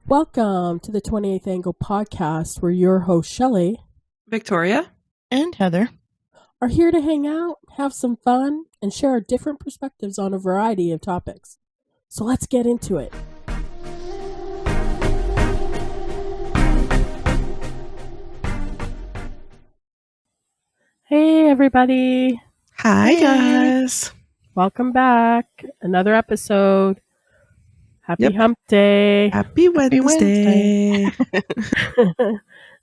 Welcome to the 28th Angle podcast, where your host, Shelley, Victoria, and Heather are here to hang out, have some fun, and share our different perspectives on a variety of topics. So let's get into it. Hey, everybody. Hi guys. Welcome back. Another episode. Happy Hump Day. Happy Wednesday.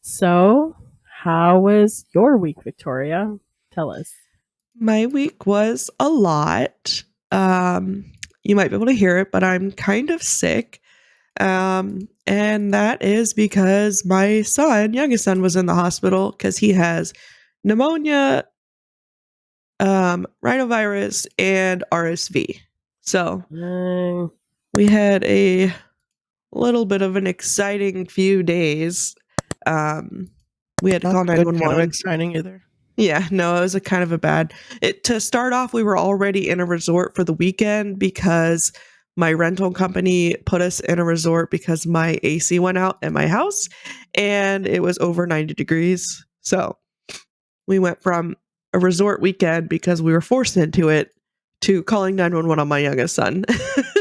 So, how was your week, Victoria? Tell us. My week was a lot. You might be able to hear it, but I'm kind of sick. And that is because my youngest son, was in the hospital because he has pneumonia, rhinovirus, and RSV. So we had a little bit of an exciting few days. We had to call 911. Kind of exciting either. Yeah, no, it was a kind of a bad. To start off, we were already in a resort for the weekend because my rental company put us in a resort because my AC went out at my house and it was over 90 degrees. So we went from a resort weekend because we were forced into it to calling 911 on my youngest son.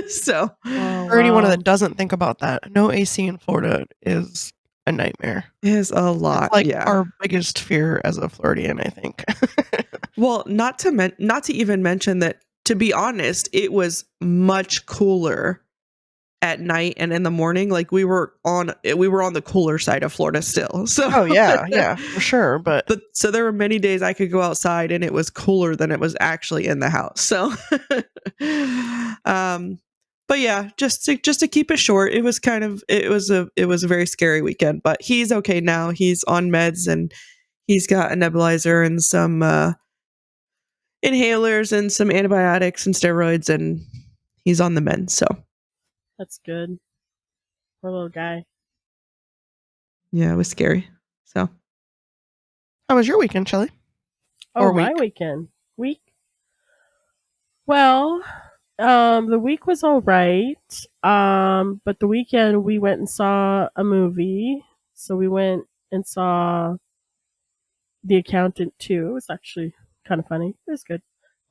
So for anyone that doesn't think about that, no AC in Florida is a nightmare. Is a lot. It's like yeah. our biggest fear as a Floridian, I think. Well, not to even mention that, to be honest, it was much cooler at night and in the morning. Like we were on the cooler side of Florida still. So oh yeah, for sure. But so there were many days I could go outside and it was cooler than it was actually in the house. So but yeah, just to keep it short, it was a very scary weekend, but he's okay now. He's on meds and he's got a nebulizer and some inhalers and some antibiotics and steroids, and he's on the mend. So that's good. Poor little guy. Yeah, it was scary. So how was your weekend, Shelley? Or my weekend? Well, the week was all right. But the weekend we went and saw a movie. So we went and saw The Accountant 2. It was actually kind of funny. It was good.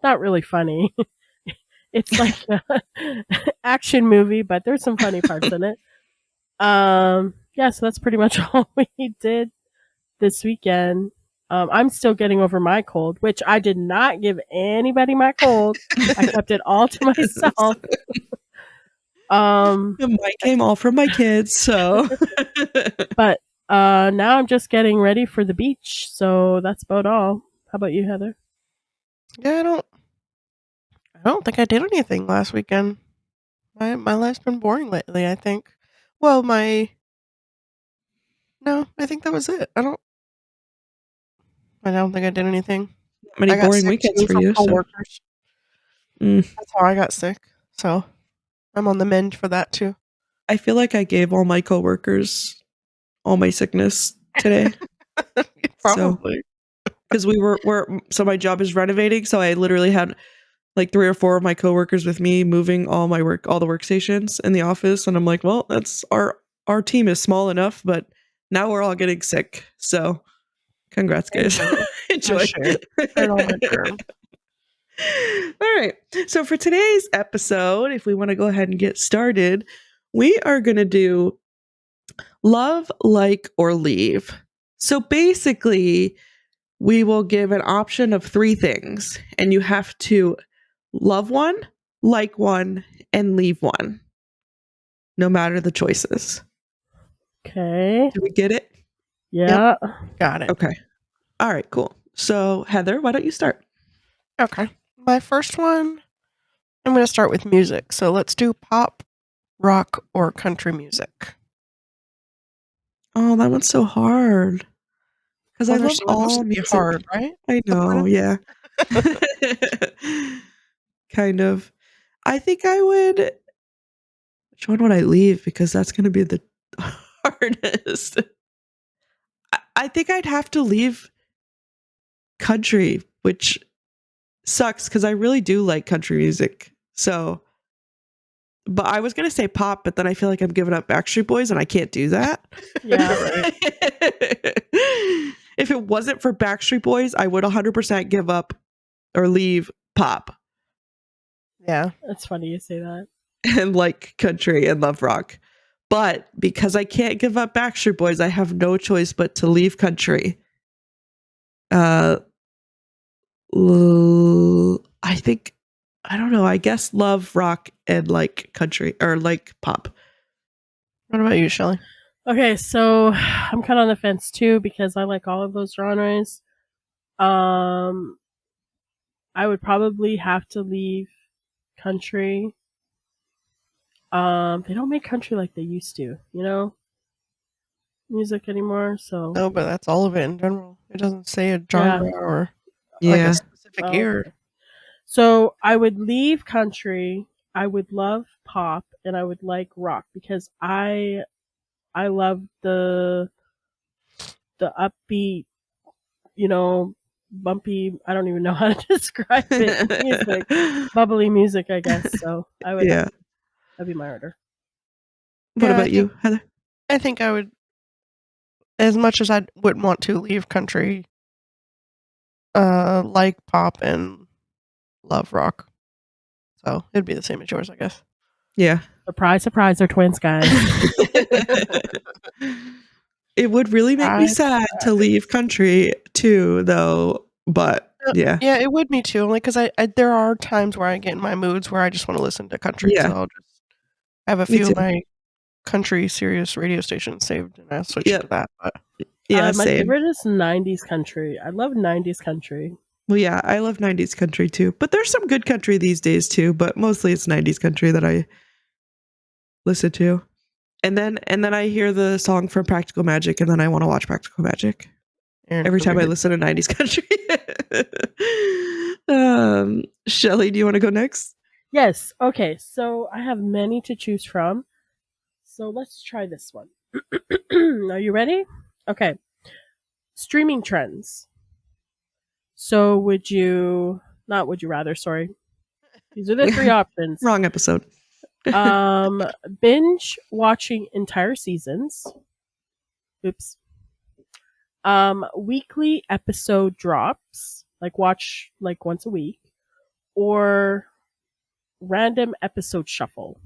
Not really funny. It's like an action movie, but there's some funny parts in it. Yeah, so that's pretty much all we did this weekend. I'm still getting over my cold, which I did not give anybody my cold. I kept it all to myself. Mine came all from my kids, so but now I'm just getting ready for the beach, so that's about all. How about you, Heather? Yeah, I don't think I did anything last weekend. My life's been boring lately, I think. Well, no, I think that was it. I don't think I did anything. Many boring weekends for you. Coworkers. That's how I got sick. So I'm on the mend for that too. I feel like I gave all my coworkers all my sickness today. Probably. Because so my job is renovating, so I literally had like 3 or 4 of my coworkers with me moving all the workstations in the office, and I'm like, well, that's our team is small enough, but now we're all getting sick. So congrats, guys. Enjoy. All right. So for today's episode, if we want to go ahead and get started, we are going to do love, like, or leave. So basically, we will give an option of 3 things, and you have to love one, like one, and leave one, no matter the choices. Okay. Do we get it? Yeah. Yep. Got it. Okay. All right, cool. So Heather, why don't you start? Okay. My first one, I'm going to start with music. So let's do pop, rock, or country music. Oh, that one's so hard. Because I love all music. Hard, right? I know, yeah. Kind of. I think I would. Which one would I leave? Because that's going to be the hardest. I think I'd have to leave country, which sucks because I really do like country music. So But I was gonna say pop, but then I feel like I'm giving up Backstreet Boys, and I can't do that. Yeah. Right. If it wasn't for Backstreet Boys, I would 100% give up or leave pop Yeah. It's funny you say that. and like country and love rock. But because I can't give up Backstreet Boys, I have no choice but to leave country. I think, I don't know, I guess love rock and like country or like pop. What about you, Shelley? Okay, so I'm kind of on the fence too because I like all of those genres. Um, I would probably have to leave country. They don't make country like they used to, music anymore. So No, but that's all of it in general. It doesn't say a yeah. genre or like Yeah. a specific year. Okay. So I would leave country. I would love pop, and I would like rock because I love the upbeat, bumpy. I don't even know how to describe it. Music, bubbly music, I guess. So I would. Yeah. That'd be my order. What Yeah, about you, Heather? I think I would, as much as I wouldn't want to leave country, like pop and love rock. So it'd be the same as yours, I guess. Yeah. Surprise, surprise, they're twins, guys. It would really make me sad to leave country too, though. But yeah. Yeah, it would me too. Only because I there are times where I get in my moods where I just want to listen to country. Yeah. So I'll just have a Me few of too. my country Sirius radio stations saved, and I'll switch Yep. to that. But Yeah, my same. favorite is 90s country. I love 90s country. Well, yeah, I love 90s country too. But there's some good country these days too, but mostly it's 90s country that I listen to. And then I hear the song from Practical Magic and then I want to watch Practical Magic. Aaron, Every time I listen to 90s country. Shelley, do you want to go next? Yes. Okay. So I have many to choose from. So let's try this one. Are you ready? Okay. Streaming trends. So would you rather, sorry. These are the three options. Wrong episode. Binge watching entire seasons. Oops. Weekly episode drops, like watch like once a week, or random episode shuffle.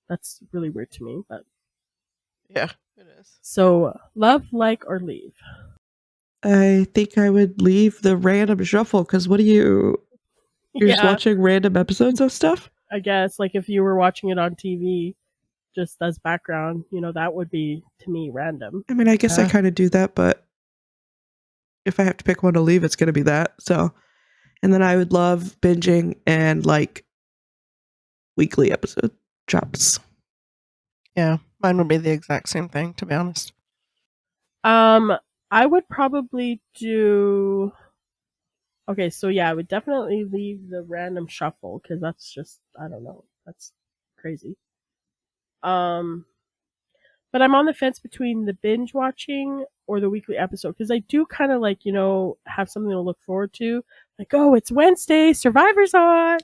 That's really weird to me, but yeah, it is. so love, like, or leave. I think I would leave the random shuffle because what do you're just watching random episodes of stuff? I guess like if you were watching it on TV just as background, that would be to me random. I mean, I guess I kind of do that, but if I have to pick one to leave, it's going to be that. So, and then I would love binging and like weekly episode drops. Yeah, mine would be the exact same thing, to be honest. I would probably do. Okay, so yeah, I would definitely leave the random shuffle because that's just, I don't know, that's crazy. But I'm on the fence between the binge watching or the weekly episode because I do kind of like, have something to look forward to. Like, oh, it's Wednesday, Survivor's on,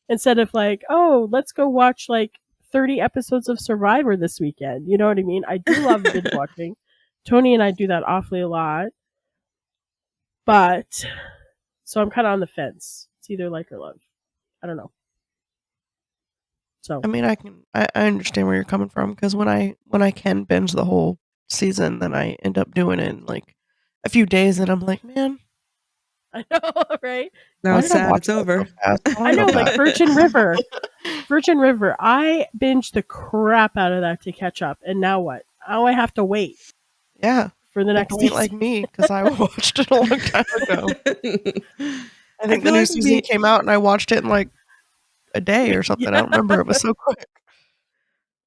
instead of like, oh, let's go watch like 30 episodes of Survivor this weekend. You know what I mean? I do love binge watching. Tony and I do that awfully a lot. But, so I'm kind of on the fence. It's either like or love. I don't know. So I mean, I understand where you're coming from because when I can binge the whole season, then I end up doing it in like a few days, and I'm like, man, I know, right? Now it's sad it's over. I know, like Virgin River. Virgin River. I binged the crap out of that to catch up, and now what? Now I have to wait. Yeah, for the next season. Like me, because I watched it a long time ago. I think the new season came out, and I watched it in like a day or something. Yeah. I don't remember. It was so quick.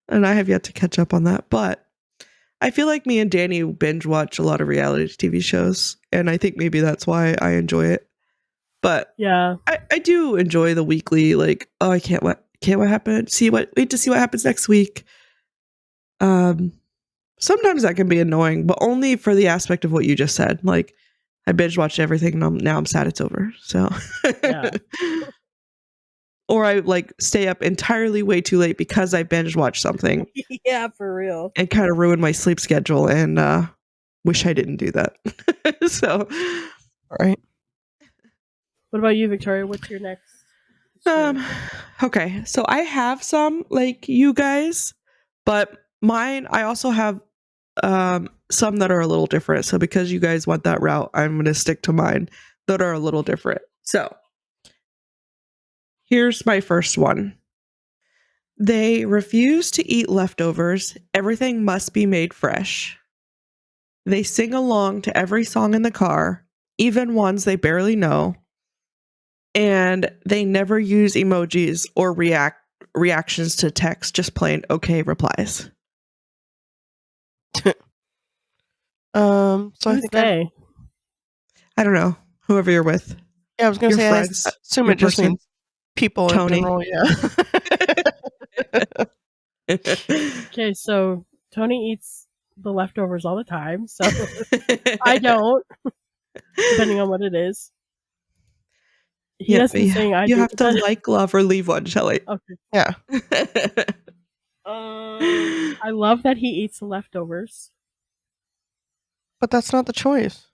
And I have yet to catch up on that, but I feel like me and Danny binge watch a lot of reality TV shows, and I think maybe that's why I enjoy it. But yeah, I do enjoy the weekly, like, oh, I can't what happened. Wait to see what happens next week. Sometimes that can be annoying, but only for the aspect of what you just said. Like, I binge watched everything, and now I'm sad it's over. So, yeah. or I like stay up entirely way too late because I binge watch something Yeah, for real. and kind of ruin my sleep schedule, and wish I didn't do that. So, All right. What about you, Victoria? What's your next? Okay, so I have some like you guys, but mine, I also have some that are a little different. So because you guys went that route, I'm going to stick to mine that are a little different. So here's my first one. They refuse to eat leftovers. Everything must be made fresh. They sing along to every song in the car, even ones they barely know. And they never use emojis or reactions to text, just plain okay replies. So I Who's think they? I don't know. Whoever you're with. I was gonna Your say friends, I assume your it just person. means people in Tony. general. Yeah. Okay, so Tony eats the leftovers all the time, so I don't, depending on what it is. He Yeah, doesn't sing. I you do. have to like, love, or leave one, Shelley. Okay. Yeah. I love that he eats the leftovers. But that's not the choice.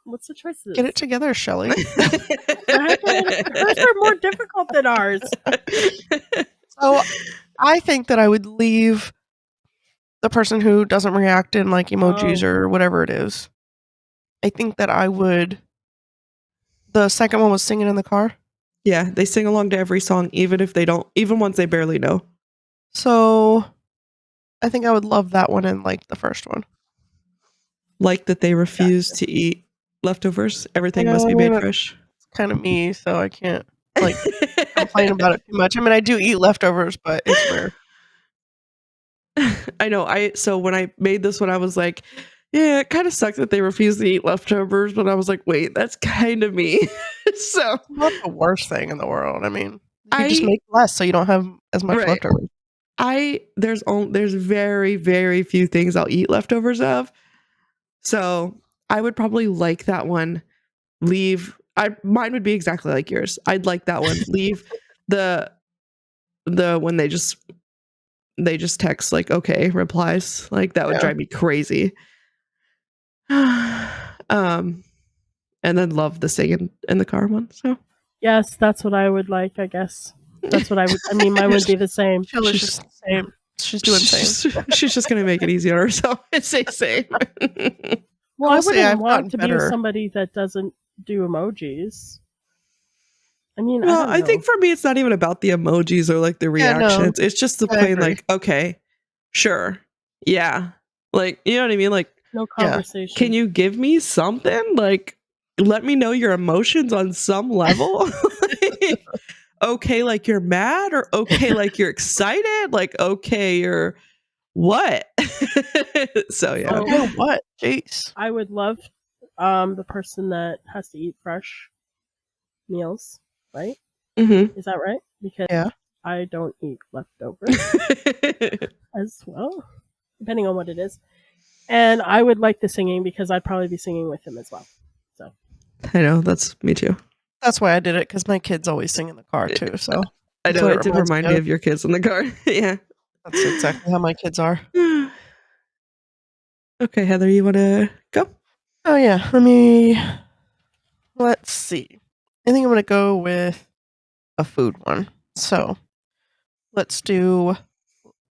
What's the choices? Get it together, Shelley. Hers are more difficult than ours. So I think that I would leave the person who doesn't react in like emojis or whatever it is. I think that I would. The second one was singing in the car. Yeah, they sing along to every song, even if they don't, even ones they barely know. So I think I would love that one and like the first one. Like that they refuse to eat leftovers. Everything must be made fresh. It's kind of me, so I can't like complain about it too much. I mean, I do eat leftovers, but it's rare. I know. So when I made this one, I was like, yeah, it kind of sucks that they refuse to eat leftovers, but I was like, wait, that's kind of me. So Not the worst thing in the world. I mean, you just make less so you don't have as much leftovers. There's very, very few things I'll eat leftovers of. So I would probably like that one. Mine would be exactly like yours. I'd like that one. Leave the when they just text like okay replies, like that would drive me crazy. And then love the singing in the car one. So yes, that's what I would like. I guess that's what I would. I mean, mine would be the same. She's just the same. She's doing same. She's just gonna make it easy on herself and say same. Well, I wouldn't want to be with somebody that doesn't do emojis. I mean, well, I think for me, it's not even about the emojis or like the reactions. It's just the plain like, okay, sure, yeah, like you know what I mean. Like no conversation. Can you give me something? Like, let me know your emotions on some level. Okay, like you're mad, or okay, like you're excited, like okay, you're what? So yeah. Okay, what? Jeez. I would love the person that has to eat fresh meals, right? Mm-hmm. Is that right? Because I don't eat leftovers as well, depending on what it is. And I would like the singing because I'd probably be singing with him as well. So I know, that's me too. That's why I did it, because my kids always sing in the car too. So I know it did remind me of your kids in the car. Yeah, that's exactly how my kids are. Okay, Heather, you want to go? Oh yeah, let's see. I think I'm gonna go with a food one. So let's do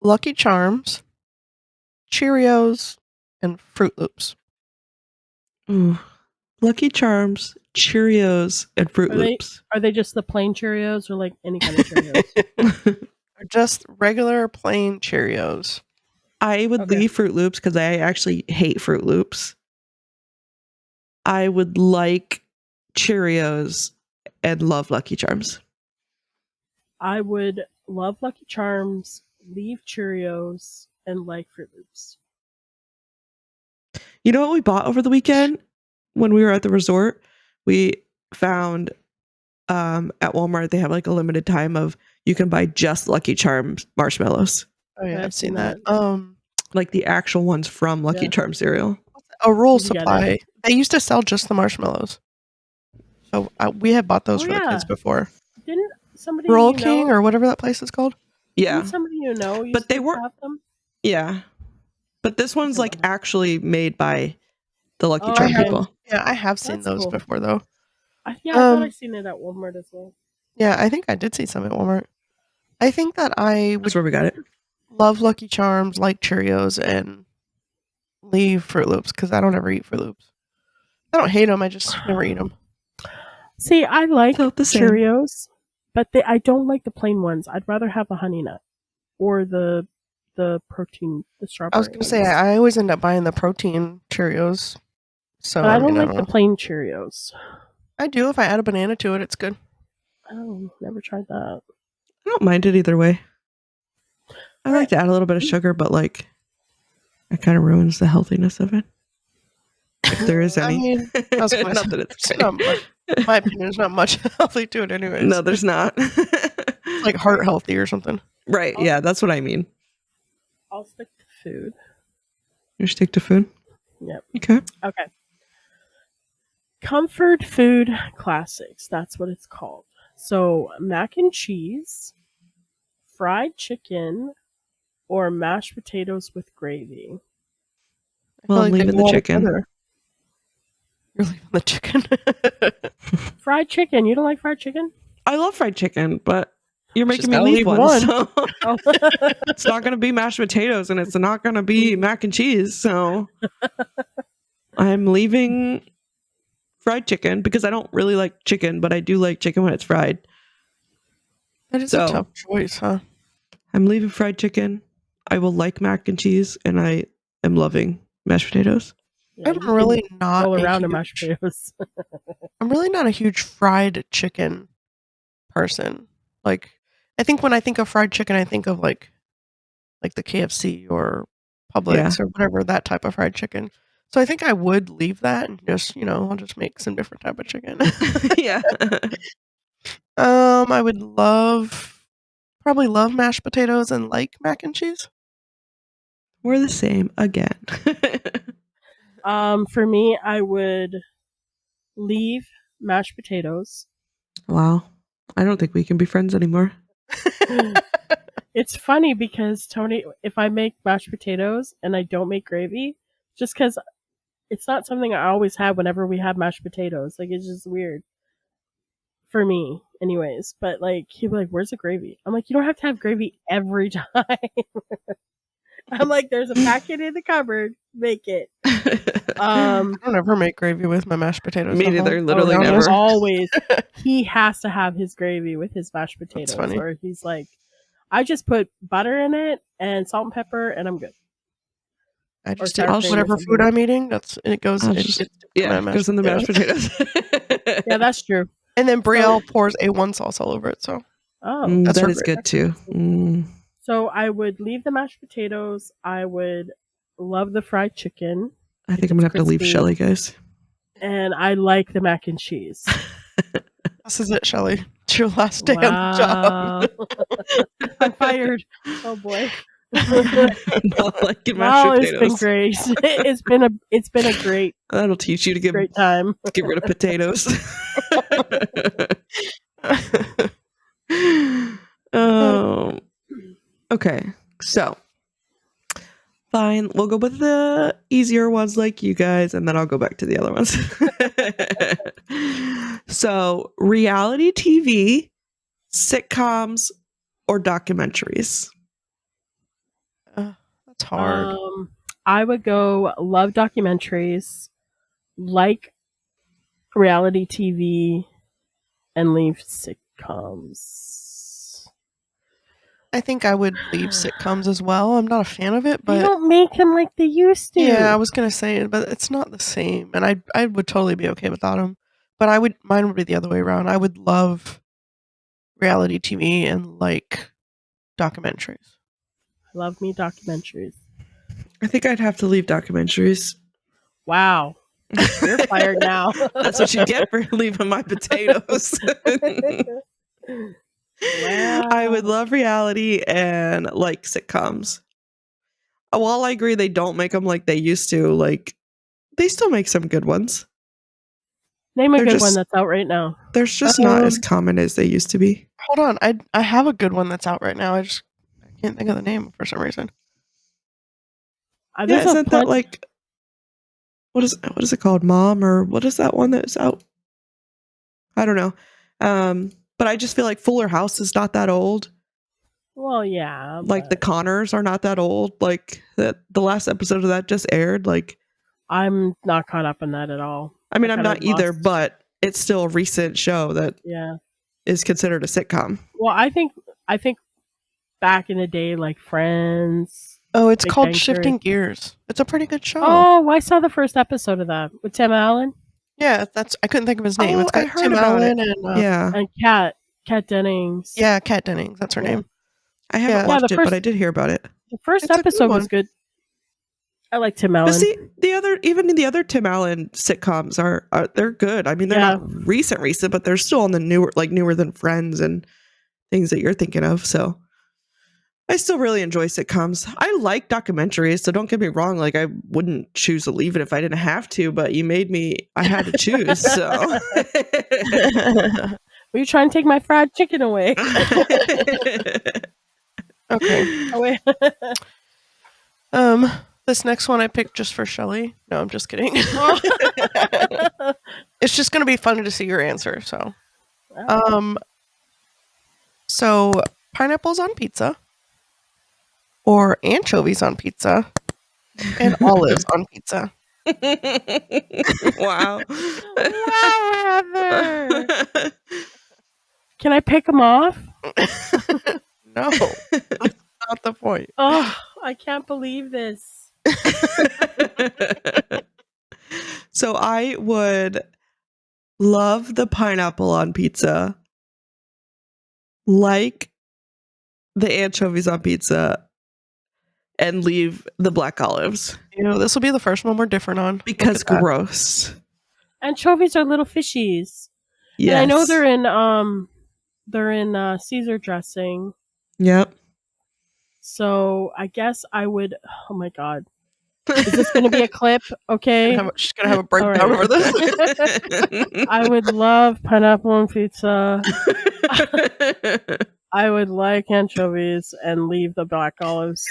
Lucky Charms, Cheerios, and Fruit Loops. Ooh. Lucky Charms, Cheerios, and Fruit Loops. Are they just the plain Cheerios or like any kind of Cheerios? Just regular plain Cheerios. I would leave Fruit Loops because I actually hate Fruit Loops. I would like Cheerios and love Lucky Charms. I would love Lucky Charms, leave Cheerios, and like Fruit Loops. You know what we bought over the weekend when we were at the resort? We found at Walmart they have like a limited time of you can buy just Lucky Charms marshmallows. Oh yeah, I've seen that. Like the actual ones from Lucky Charms cereal. A roll supply. They used to sell just the marshmallows. So we had bought those for the kids before. Didn't somebody Roll you King know? or whatever that place is called. Yeah. Didn't somebody you know used But they to were have them? yeah. But this one's like whatever. actually made by the Lucky Oh, Charm I have, okay. people. yeah, I have seen That's those cool. before though. I thought I seen it at Walmart as well. Yeah, I think I did see some at Walmart. I think that I That's would where we got it. love Lucky Charms, like Cheerios, and leave Fruit Loops because I don't ever eat Fruit Loops. I don't hate them. I just never eat them. See, I like Felt the same. Cheerios, but I don't like the plain ones. I'd rather have a honey nut or the protein, the I was strawberry gonna say ones. I always end up buying the protein Cheerios. So But I don't I like don't the know. plain Cheerios. I do if I add a banana to it. It's good. Oh, never tried that. I don't mind it either way. I like Alright. to add a little bit of sugar, but like it kind of ruins the healthiness of it. If there is I any. mean, I was gonna Not say, that it's there's not much. In my opinion, there's not much healthy to it, anyways. No, there's not. It's like heart healthy or something. Right, yeah, that's what I mean. I'll stick to food. You stick to food? Yep. Okay. Okay. Comfort food classics. That's what it's called. So mac and cheese, fried chicken, or mashed potatoes with gravy. I Well, feel I'm like they leaving go the all chicken. together. You're leaving the chicken. Fried chicken. You don't like fried chicken? I love fried chicken, but you're Just making me gotta leave leave one. one. So Oh. it's not going to be mashed potatoes and it's not going to be mac and cheese. So I'm leaving fried chicken because I don't really like chicken, but I do like chicken when it's fried. That is So a tough choice, huh? I'm leaving fried chicken. I will like mac and cheese, and I am loving mashed potatoes. Yeah, I'm you can really not roll a around in mashed huge. potatoes. I'm really not a huge fried chicken person. Like, I think when I think of fried chicken, I think of like the KFC or Publix or whatever, that type of fried chicken. So I think I would leave that and just, I'll just make some different type of chicken. Yeah. I would probably love mashed potatoes and like mac and cheese. We're the same again. For me, I would leave mashed potatoes. Wow. I don't think we can be friends anymore. It's funny because Tony, if I make mashed potatoes and I don't make gravy, just because it's not something I always have whenever we have mashed potatoes. Like, it's just weird for me, anyways. But like, he'd be like, "Where's the gravy?" I'm like, "You don't have to have gravy every time." I'm like, "There's a packet in the cupboard. Make it." I don't ever make gravy with my mashed potatoes. Me neither, literally Oh, He never. always he has to have his gravy with his mashed potatoes, funny. or he's like, "I just put butter in it and salt and pepper, and I'm good." I just sour take cream or whatever something. food I'm eating. It goes. I'll It just- gets yeah, my goes in the mashed potatoes. Yeah, that's true. And then Brielle pours A1 sauce all over it. So Oh, That's that her is good too. so I would leave the mashed potatoes. I would love the fried chicken. I think I'm gonna have to leave crispy. Shelley, guys. And I like the mac and cheese. this is it, Shelley. It's your last day on the job. Wow. I'm fired. Oh boy. Not liking mashed Well, it's been potatoes. great. It's been a great That'll teach you to great time. get rid of potatoes. Okay, so fine. We'll go with the easier ones like you guys, and then I'll go back to the other ones. So, reality TV, sitcoms, or documentaries? That's hard. I would go love documentaries, like reality TV, and leave sitcoms. I think I would leave sitcoms as well. I'm not a fan of it, They but don't make them like they used to. yeah, I was gonna say it, but it's not the same, and I would totally be okay without them. But mine would be the other way around. I would love reality TV and like documentaries. I love me documentaries. I think I'd have to leave documentaries. Wow. You're fired now. That's what you get for leaving my potatoes. Wow. I would love reality and like sitcoms. While I agree they don't make them like they used to, like they still make some good ones. Name a They're good one just that's out right now. They're just not as common as they used to be. Hold on, I have a good one that's out right now. I can't think of the name for some reason. Yeah, There's a isn't that plenty. like what is it called? Mom, or what is that one that's out? I don't know. But I just feel like Fuller House is not that old. Well, yeah. Like the but Connors are not that old. Like the last episode of that just aired. Like I'm not caught up on that at all. I mean, I I'm kinda not either, lost- but it's still a recent show that yeah. is considered a sitcom. Well, I think back in the day, like Friends. Oh, it's Big called Bang Shifting Theory. Gears. It's a pretty good show. Oh, I saw the first episode of that with Tim Allen Yeah, I couldn't think of his name. Oh, It's I got heard Tim about it. Allen and Yeah, and Kat Dennings. yeah, Kat Dennings. That's her Yeah. name. I haven't Yeah. watched the it, but first- I did hear about it. The first It's a good episode was one. good. I like Tim But Allen. see, even the other Tim Allen sitcoms are they're good. I mean, they're Yeah. not recent, but they're still on the newer than Friends and things that you're thinking of. So I still really enjoy sitcoms. I like documentaries, so don't get me wrong. Like I wouldn't choose to leave it if I didn't have to, but you made me. I had to choose. So Were you trying to take my fried chicken away? Okay. Oh, wait. This next one I picked just for Shelley. No, I'm just kidding. Oh. It's just gonna be fun to see your answer. So, Oh. so pineapples on pizza, or anchovies on pizza, and olives on pizza. Wow. Wow, Heather. Can I pick them off? No, that's not the point. Oh, I can't believe this. So I would love the pineapple on pizza, like the anchovies on pizza, and leave the black olives This will be the first one we're different on because Look at that. gross. Anchovies are little fishies. Yes. And I know they're in Caesar dressing. Yep. So I guess I would. Oh my god, is this going to be a clip? Okay, She's gonna have a breakdown All over this. I would love pineapple on pizza. I would like anchovies and leave the black olives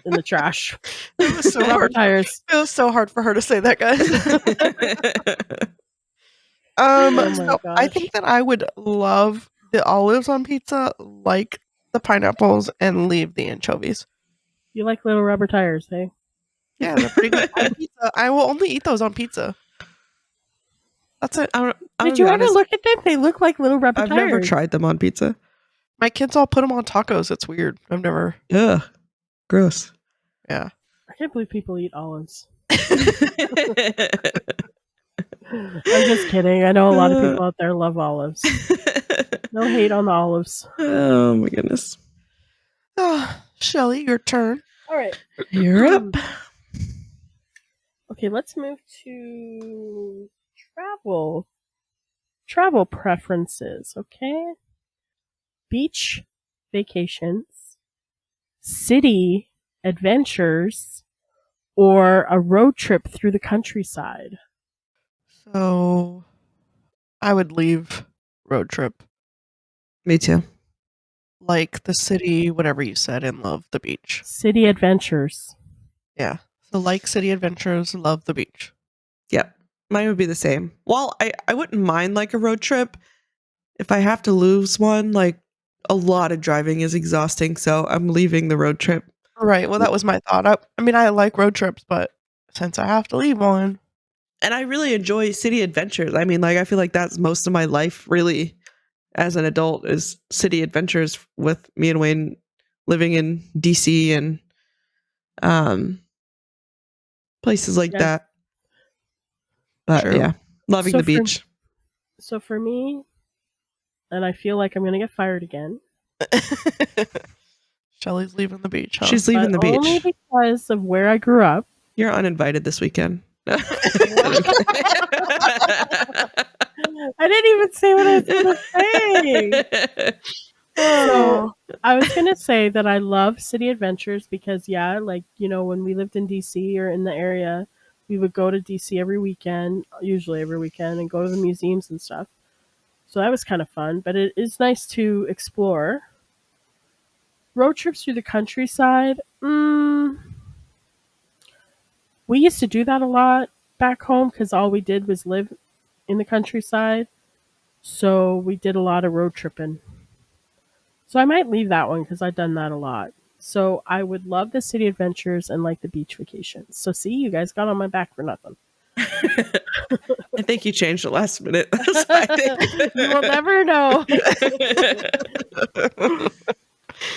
in the trash. It was so Rubber hard. tires. It was so hard for her to say that, guys. my So I gosh. think that I would love the olives on pizza, like the pineapples, and leave the anchovies. You like little rubber tires, hey? Yeah, they're pretty good on pizza. I will only eat those on pizza. That's it. Did you ever look at them? They look like little rubber I've tires. never tried them on pizza. My kids all put them on tacos. It's weird. I've never. Ugh. Gross. Yeah. I can't believe people eat olives. I'm just kidding. I know a lot of people out there love olives. No hate on the olives. Oh my goodness. Shelley, your turn. All right. You're up. Okay, let's move to travel. Travel preferences, okay? Beach vacations, city adventures, or a road trip through the countryside. So I would leave road trip. Me too. Like the city, whatever you said, and love the beach. City adventures. Yeah. So like city adventures, love the beach. Yep. Mine would be the same. Well, I wouldn't mind like a road trip. If I have to lose one, like a lot of driving is exhausting, so I'm leaving the road trip. Right. Well, that was my thought. I mean, I like road trips, but since I have to leave one. And I really enjoy city adventures. I mean, like I feel like that's most of my life really as an adult is city adventures with me and Wayne living in DC and places like Yeah. that. But True. yeah, loving So the for- beach. So for me, and I feel like I'm going to get fired again. Shelley's leaving the beach, huh? She's leaving the but only beach. because of where I grew up. You're uninvited this weekend. I didn't even say what I was going to say. So I was going to say that I love city adventures because, yeah, like, when we lived in DC or in the area, we would go to DC every weekend, usually every weekend, and go to the museums and stuff. So that was kind of fun, but it is nice to explore. Road trips through the countryside. We used to do that a lot back home because all we did was live in the countryside. So we did a lot of road tripping. So I might leave that one because I've done that a lot. So I would love the city adventures and like the beach vacations. So see, you guys got on my back for nothing. I think you changed the last minute. So I think. You will never know.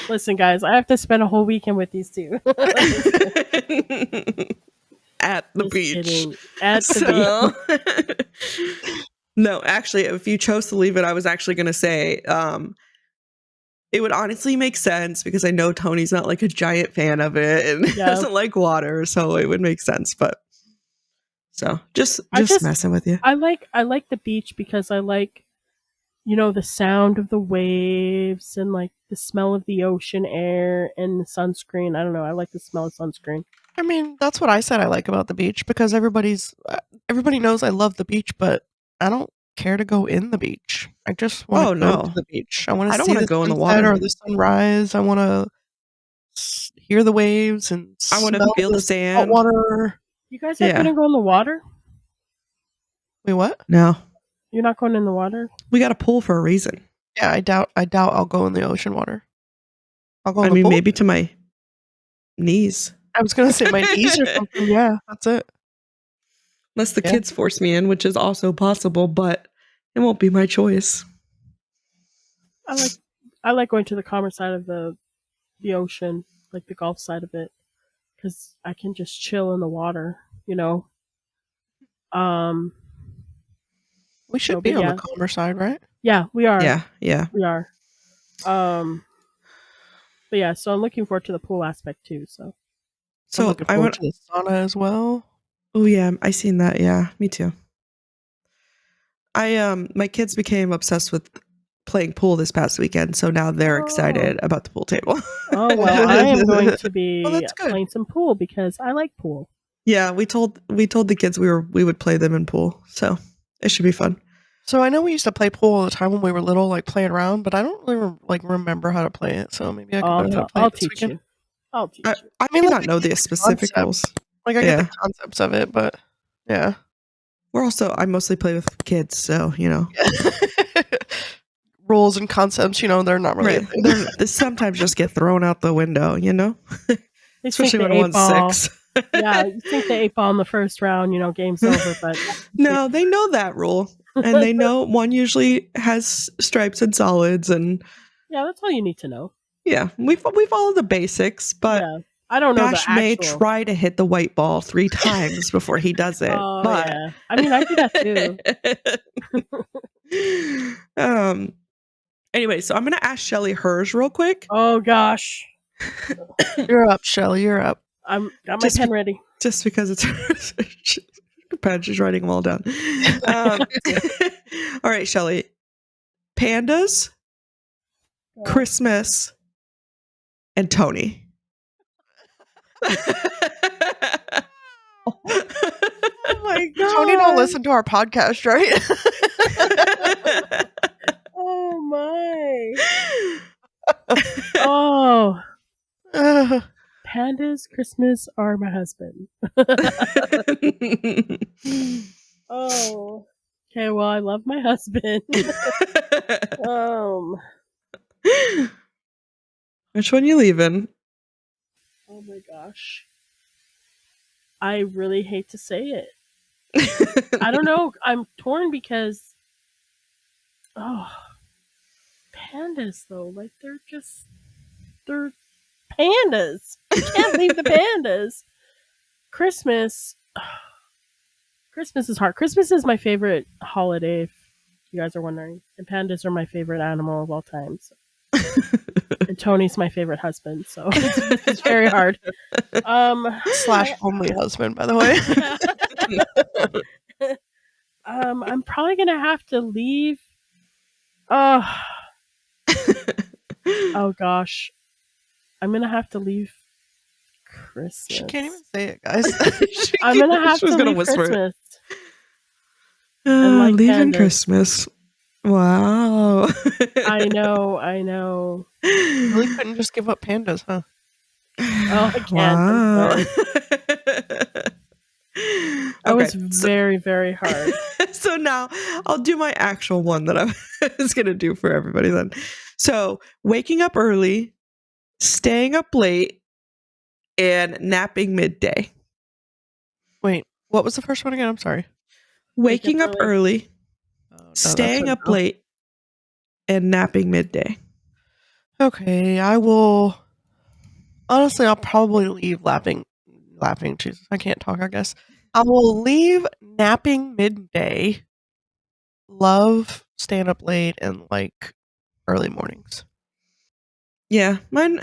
Listen, guys, I have to spend a whole weekend with these two. At the Just beach. kidding. At the beach. No, actually, if you chose to leave it, I was actually going to say it would honestly make sense because I know Tony's not like a giant fan of it and doesn't like water, so it would make sense. But so just messing with you. I like the beach because I like, the sound of the waves and like the smell of the ocean air and the sunscreen. I don't know. I like the smell of sunscreen. I mean, that's what I said I like about the beach because everybody knows I love the beach, but I don't care to go in the beach. I just want to go to the beach. I want to see the go in the sunset water or the sunrise. I want to hear the waves and I want to feel the sand. Water. You guys are going to go in the water? Wait, what? No. You're not going in the water? We got a pool for a reason. Yeah, I doubt I'll go in the ocean water. I'll go in the pool. Maybe to my knees. I was going to say my knees or something. Yeah, that's it. Unless the kids force me in, which is also possible, but it won't be my choice. I like going to the calmer side of the ocean, like the Gulf side of it, because I can just chill in the water, We should be on the calmer side, right? Yeah, we are. Yeah. We are. But yeah, so I'm looking forward to the pool aspect too. So I'm looking forward to the sauna as well. Oh yeah, I seen that. Yeah, me too. My kids became obsessed with playing pool this past weekend, so now they're excited about the pool table. Oh well, I am going to be playing some pool because I like pool. Yeah, we told the kids we would play them in pool, so it should be fun. So I know we used to play pool all the time when we were little, like playing around, but I don't really remember how to play it. So maybe I can learn how to play it this weekend. I'll teach you. I may not know the specific rules. Like I get the concepts of it, but yeah. I mostly play with kids, so rules and concepts, they're not really. They sometimes just get thrown out the window, especially when one's 6. Yeah, you think the 8 ball in the first round, game's over, but no, they know that rule, and they know one usually has stripes and solids, and yeah, that's all you need to know. Yeah, we follow the basics, but I don't know. Bash may try to hit the white ball 3 times before he does it. Oh, but yeah. I mean, I do that too. Anyway, so I'm gonna ask Shelley hers real quick. Oh gosh, you're up, Shelley. You're up. I'm got my pen ready. Just because it's her pen, she's writing them all down. All right, Shelley. Pandas, Christmas, and Tony. Oh my god! Tony don't listen to our podcast, right? Oh my! Oh. Pandas, Christmas, or my husband. Oh. Okay, well, I love my husband. Which one you leaving? Oh my gosh. I really hate to say it. I don't know. I'm torn because pandas though. Like they're pandas. You can't leave the pandas. Christmas is hard. Christmas is my favorite holiday, if you guys are wondering. And pandas are my favorite animal of all time. So. And Tony's my favorite husband, so it's very hard. / only husband, by the way. I'm probably gonna have to leave. Oh gosh, I'm gonna have to leave Christmas. She can't even say it, guys. I'm gonna have She was to gonna leave whisper it. Christmas. And like leaving pandas. Christmas. Wow. I know. You really couldn't just give up pandas, huh? Oh, I can't. Wow. I'm sorry. That was very, very hard. So now I'll do my actual one that I was going to do for everybody then. So waking up early, staying up late, and napping midday. Wait, what was the first one again? I'm sorry. Waking up early, Oh, no, staying that's a up no. late, and napping midday. Okay, I will. Honestly, I'll probably leave lapping. Jesus, I can't talk. I guess I will leave napping midday. Love staying up late and like early mornings. Yeah, mine.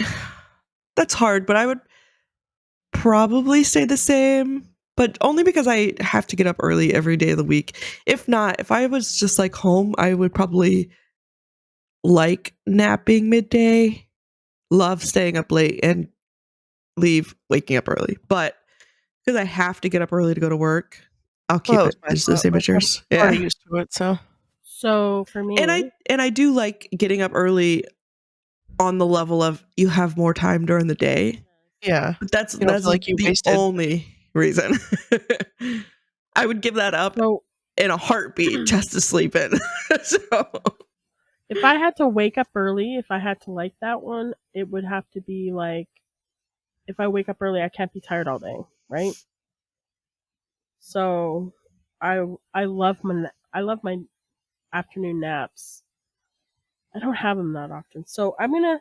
That's hard, but I would probably say the same, but only because I have to get up early every day of the week. If not, if I was just like home, I would probably like napping midday, love staying up late, and leave waking up early. But because I have to get up early to go to work, I'll keep Well, it just the same as yours. I'm already Yeah. used to it, so So for me, And I do like getting up early on the level of you have more time during the day. yeah, But that's you don't feel like you the wasted. only reason. I would give that up so in a heartbeat just to sleep in. So if I had to wake up early, if I had to like that one, it would have to be like if I wake up early, I can't be tired all day, right? So I love my afternoon naps. I don't have them that often, so I'm gonna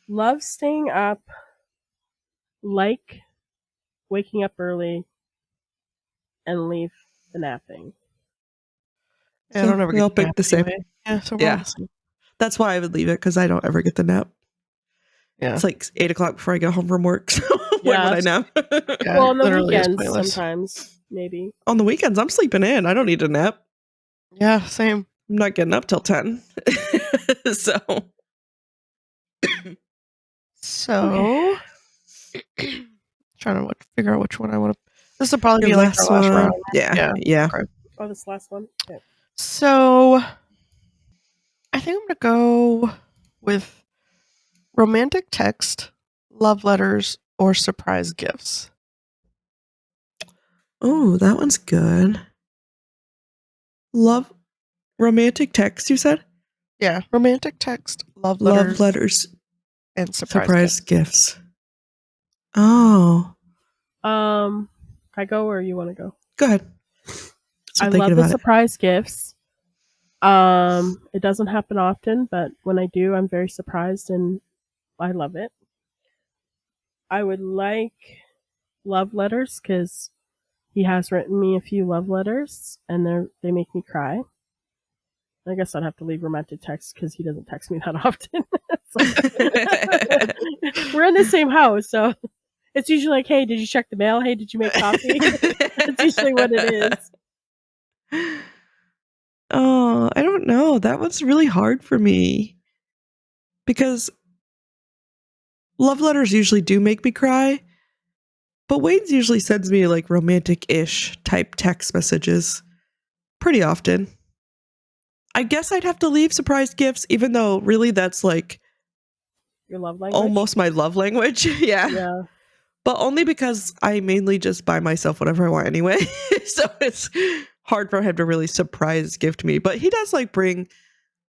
love staying up, like waking up early, and leave the napping. Yeah, I don't ever we get all to nap pick the same. anyway. Yeah, so we're all Yeah. the same. That's why I would leave it, because I don't ever get the nap. Yeah, It's like 8 o'clock before I get home from work. So when Yeah, would I nap? yeah, well, on the literally is weekends pointless. sometimes maybe. On the weekends, I'm sleeping in. I don't need a nap. Yeah, same. I'm not getting up till 10. So So, trying to figure out which one I want to. This will probably your be like our last round. Yeah. Okay. Oh, this last one. Okay. So, I think I'm gonna go with romantic text, love letters, or surprise gifts. Oh, that one's good. Love romantic text, you said? Yeah, romantic text, love Love letters, letters, and surprise gifts. Oh. Can I go or you want to go? Go ahead. I love the surprise gifts. It doesn't happen often, but when I do, I'm very surprised and I love it. I would like love letters because he has written me a few love letters and they make me cry. I guess I'd have to leave romantic text because he doesn't text me that often. We're in the same house, so it's usually like, hey, did you check the mail? Hey, did you make coffee? That's usually what it is. Oh, I don't know. That one's really hard for me because love letters usually do make me cry, but Wayne's usually sends me like romantic-ish type text messages pretty often. I guess I'd have to leave surprise gifts, even though really that's like your love language, almost my love language. Yeah. But only because I mainly just buy myself whatever I want anyway. So it's hard for him to really surprise gift me. But he does like bring,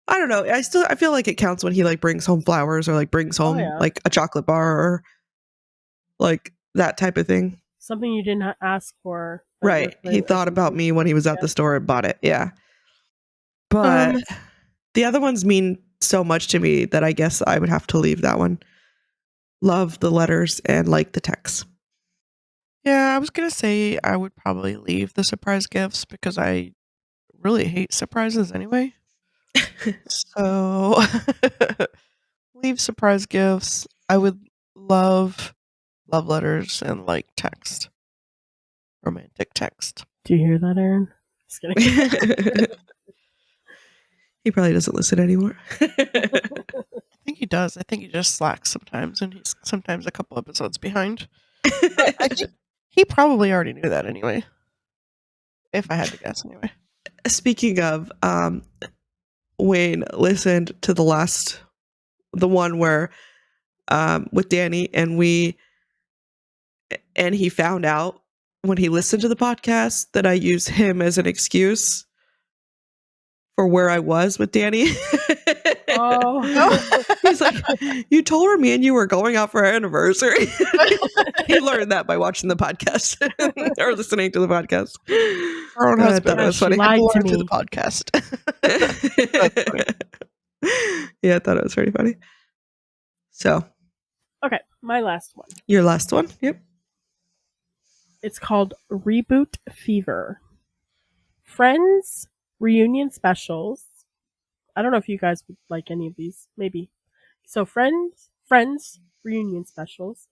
I don't know. I feel like it counts when he like brings home flowers or like brings home like a chocolate bar or like that type of thing. Something you didn't ask for. Right. He thought about me when he was at the store and bought it. Yeah. But the other ones mean so much to me that I guess I would have to leave that one. Love the letters and like the texts. Yeah, I was gonna say I would probably leave the surprise gifts because I really hate surprises anyway. So leave surprise gifts. I would love letters and like text. Romantic text. Do you hear that, Aaron? Just kidding. He probably doesn't listen anymore. I think he does. I think he just slacks sometimes and he's sometimes a couple episodes behind. But I think he probably already knew that anyway. If I had to guess anyway. Speaking of, Wayne listened to the one where with Danny, and he found out when he listened to the podcast that I use him as an excuse for where I was with Danny. Oh. He's like, you told her me and you were going out for our anniversary. He learned that by watching the podcast or listening to the podcast. Her own I husband. thought it was She funny. lied to Learned through me. the podcast. Yeah, I thought it was pretty funny. So, Okay, my last one. your last one? Yep. It's called Reboot Fever. Friends reunion specials. I don't know if you guys would like any of these. Maybe. So Friends reunion specials.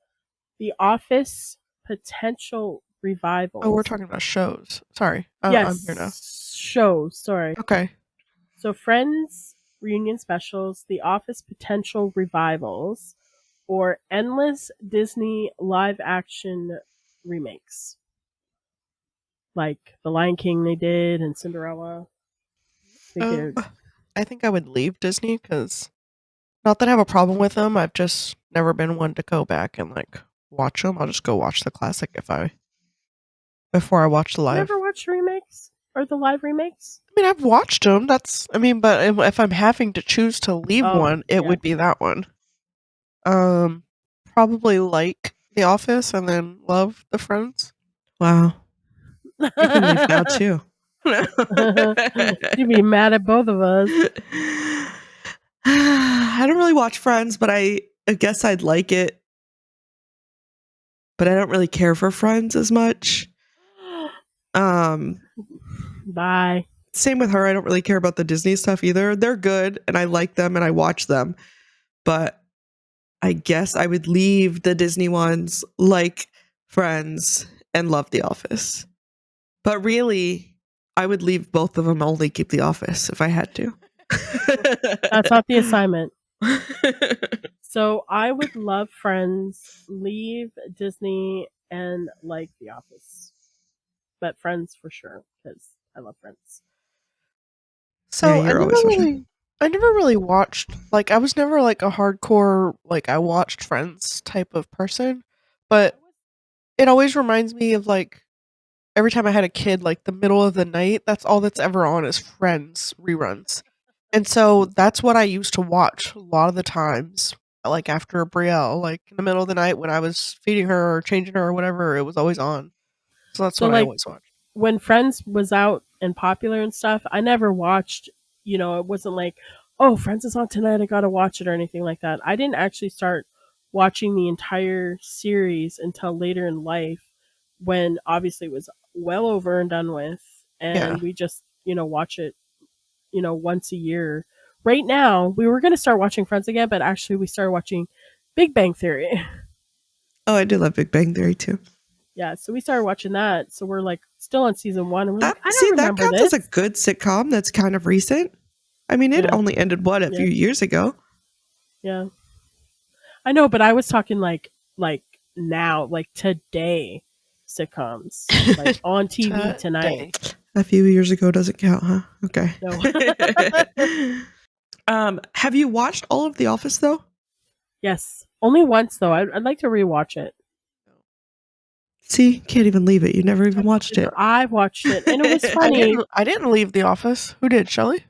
The Office potential revivals. Oh, we're talking about shows. Sorry. Yes, I'm here now. shows. Sorry. Okay. So Friends reunion specials, The Office potential revivals, or endless Disney live action remakes, like The Lion King they did and Cinderella. I think I would leave Disney because, not that I have a problem with them, I've just never been one to go back and like watch them. I'll just go watch the classic before I watch the You live. ever watched the remakes or the live remakes? I mean, I've watched them. But if I'm having to choose to leave one, it would be that one. Probably like The Office and then love the Friends. Wow. You can leave now too. You'd be mad at both of us. I don't really watch Friends, but I guess I'd like it. But I don't really care for Friends as much. Bye. Same with her. I don't really care about the Disney stuff either. They're good and I like them and I watch them. But I guess I would leave the Disney ones, like Friends, and love The Office. But really, I would leave both of them, only keep The Office if I had to. That's not the assignment. So I would love Friends, leave Disney, and like The Office. But Friends for sure, because I love Friends. So Yeah, you're always watching. I never really watched, like, I was never like a hardcore, like, I watched Friends type of person, but it always reminds me of, like, every time I had a kid, like, the middle of the night, that's all that's ever on is Friends reruns. And so that's what I used to watch a lot of the times, like, after Brielle, like, in the middle of the night when I was feeding her or changing her or whatever, it was always on. So that's what I always watched. When Friends was out and popular and stuff, I never watched, it wasn't like, oh, Friends is on tonight, I gotta watch it or anything like that. I didn't actually start watching the entire series until later in life, when obviously it was well over and done with, and we just, watch it, once a year. Right now, we were gonna start watching Friends again, but actually we started watching Big Bang Theory. Oh, I do love Big Bang Theory too. Yeah, so we started watching that. So we're like still on season 1, and we're like, I see, don't that remember counts this. as a good sitcom that's kind of recent. I mean, it only ended a few years ago. Yeah, I know, but I was talking like now, like today, sitcoms like on TV tonight. A few years ago doesn't count, huh? Okay. No. Have you watched all of The Office though? Yes, only once though. I'd like to rewatch it. See, can't even leave it. You never even watched it. I watched it, and it was funny. I didn't leave The Office. Who did? Shelley?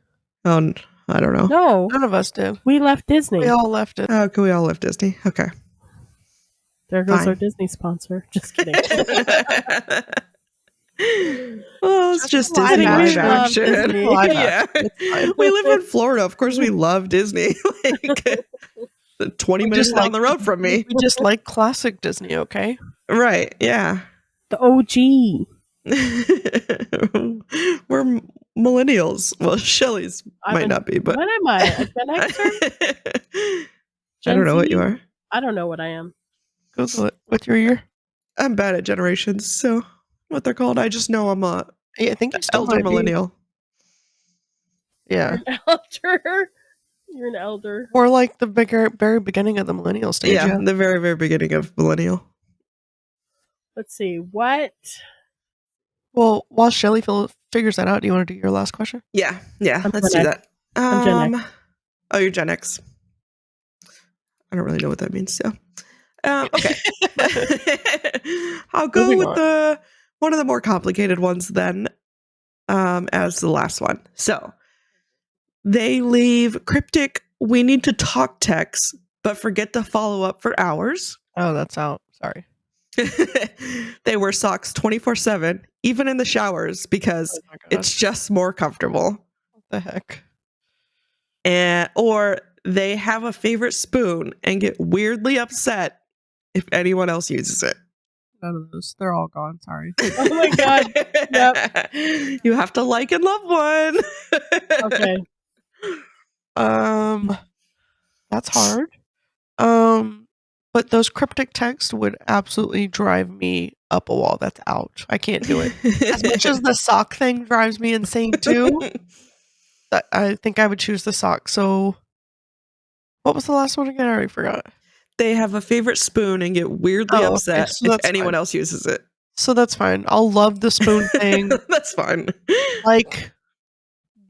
Oh, I don't know. No, none of us did. We left Disney. We all left it. Oh, okay, we all left Disney. Okay. There goes our Disney sponsor. Just kidding. Well, it's just Disney live action. Yeah. We live in Florida. Of course, we love Disney. Like 20 minutes down the road from me. We just like classic Disney, okay? Right. Yeah. The OG. We're millennials. Well, Shelley's might not be, but what am I? A Gen Xer? I don't know what you are. I don't know what I am. Google it. What's your year? I'm bad at generations, so what they're called. I just know I'm a I think you still elder millennial. Yeah. You're an elder. You're an elder. Or like the very beginning of the millennial stage. Yeah, the very, very beginning of millennial. Let's see. What? Well, while Shelley figures that out, do you want to do your last question? Yeah, I'm let's Gen do X. that. I'm Gen X. Oh, you're Gen X. I don't really know what that means, so. Okay. I'll go Moving with on. one of the more complicated ones then, as the last one. So they leave cryptic, we need to talk text, but forget to follow up for hours. Oh, that's out. Sorry. They wear socks 24/7, even in the showers, because Oh my god. it's just more comfortable. What the heck? Or they have a favorite spoon and get weirdly upset if anyone else uses it. None of those. They're all gone. Sorry. Oh my god. Yep. You have to like and love one. Okay. That's hard. But those cryptic texts would absolutely drive me up a wall. That's out. I can't do it. As much as the sock thing drives me insane too, I think I would choose the sock. So, what was the last one again? I already forgot. They have a favorite spoon and get weirdly Oh, okay. upset So if that's anyone fine. else uses it. So that's fine. I'll love the spoon thing, That's fine. like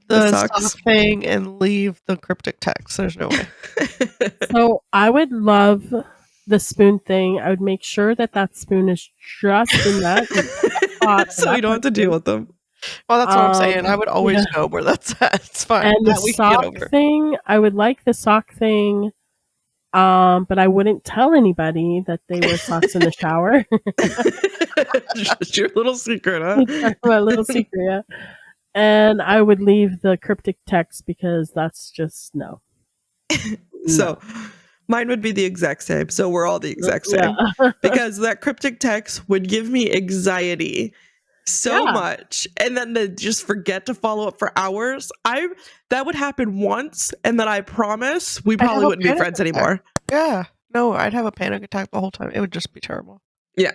The the socks. sock thing, and leave the cryptic text. There's no way. So I would love the spoon thing. I would make sure that spoon is just in that spot. So you don't have to deal with them. Well, that's what I'm saying. I would always yeah. know where that's at. It's fine. And the That we can get sock over. thing, I would like the sock thing, but I wouldn't tell anybody that they wear socks in the shower. Just your little secret, huh? That's my little secret, yeah. And I would leave the cryptic text because that's just no. So mine would be the exact same. So we're all the exact same. Yeah. Because that cryptic text would give me anxiety so Yeah. much. And then to just forget to follow up for hours. That would happen once, and then I promise we probably wouldn't be friends anymore. Yeah. No, I'd have a panic attack the whole time. It would just be terrible. Yeah.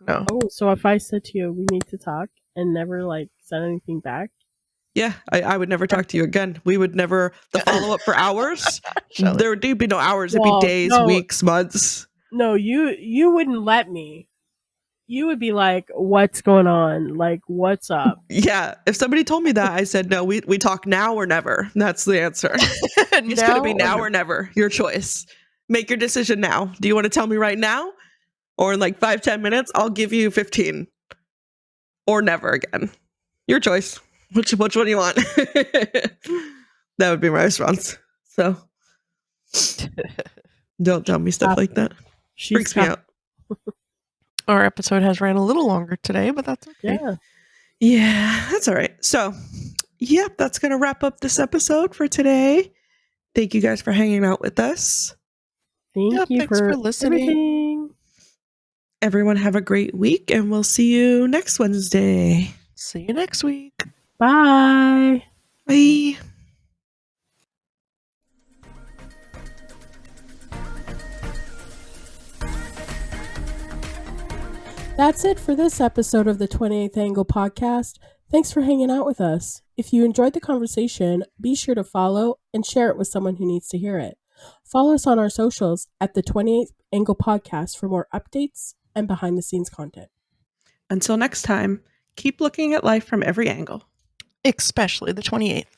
No. Oh, so if I said to you, we need to talk and never like send anything back? Yeah, I would never talk to you again. We would never, the follow up for hours, Shelley. there would be no hours. It'd Well, be days, no. weeks, months. No, you wouldn't let me. You would be like, what's going on? Like, what's up? Yeah, if somebody told me that, I said, no, we talk now or never. That's the answer. It's going to be now or never. Your choice. Make your decision now. Do you want to tell me right now? Or in like 5-10 minutes, I'll give you 15. Or never again. Your choice. Which one do you want? That would be my response. So don't tell me stuff like that. Freaks me out. Our episode has ran a little longer today, but that's okay. Yeah. Yeah, that's all right. So, yep, that's going to wrap up this episode for today. Thank you guys for hanging out with us. Thank you thanks for listening. everything. Everyone have a great week, and we'll see you next Wednesday. See you next week. Bye. Bye. That's it for this episode of the 28th Angle podcast. Thanks for hanging out with us. If you enjoyed the conversation, be sure to follow and share it with someone who needs to hear it. Follow us on our socials at the 28th Angle podcast for more updates and behind the scenes content. Until next time, keep looking at life from every angle. Especially the 28th.